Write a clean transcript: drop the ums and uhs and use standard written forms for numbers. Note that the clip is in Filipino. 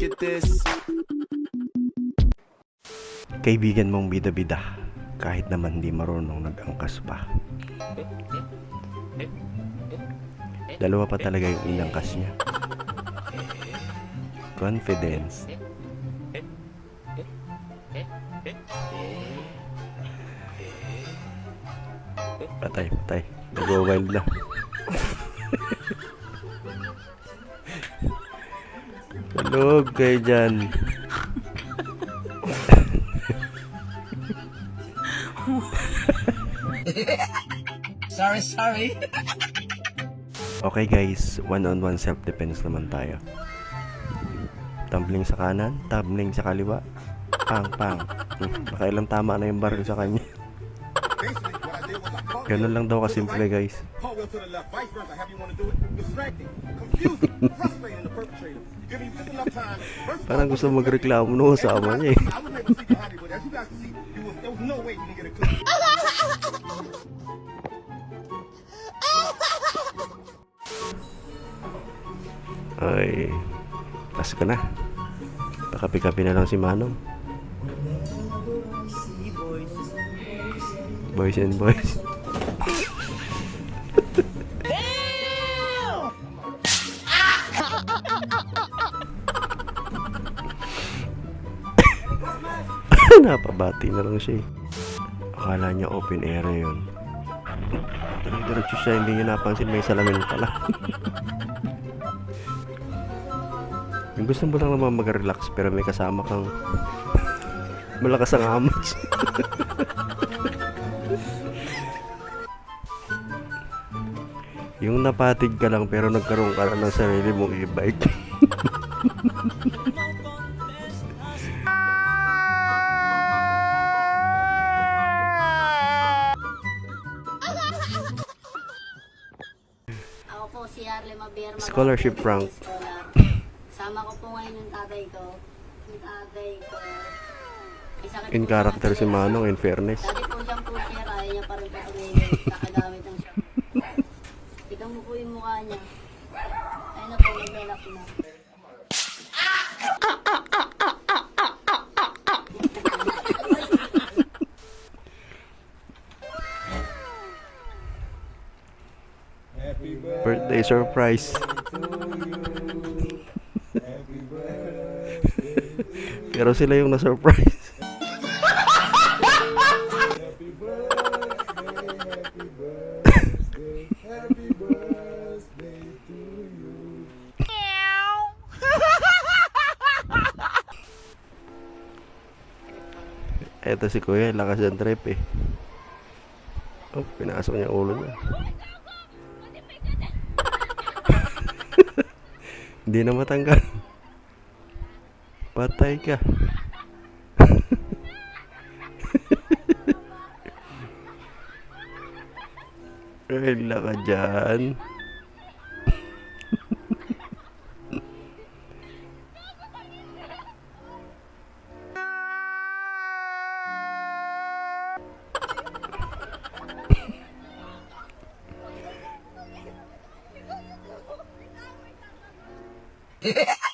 at this. Kaibigan mong bida-bida, kahit naman di marunong nag-angkas pa. Dalawa pa talaga yung inangkas niya. Confidence. Patay. Nag-wild na. Tulog kayo dyan. Sorry. Okay guys, one-on-one self-defense naman tayo. Tumbling sa kanan, tumbling sa kaliwa. Pang. Nakailang tama na yung baril sa kanya. Ganun lang daw kasimple guys. Parang gusto magreklamo nung kasama niya eh. Ay, pas ka na. Pakapi-kapi na lang si Manong. Boys and boys. Napabati na lang siya eh. Akala niya open area yun. Diretso siya, hindi niya napansin may salamin pala. Yung gusto mo lang naman mag-relax pero may kasama kang malakas ang amas. Yung napatig ka lang pero nagkaroon ka ng sarili mong e-bike. Ako po si Arle Mabir. Scholarship prank. Sama ko po ngayon yung tatay ko. Yung tatay ko. In character si Manong, in fairness. Dati po siyang pusher, ayaw niya pa rin patumili. Nakagamit ng siya. Tignan mo po yung mukha niya. Ayun na po, naglalak na. Birthday surprise. Pero sila yung na-surprise. Eto si Kuya, lakas ng trip eh. Oh, pinasok niya ulo niya. Hindi na matanggal. Patay ka. Rela ka dyan. Yeah.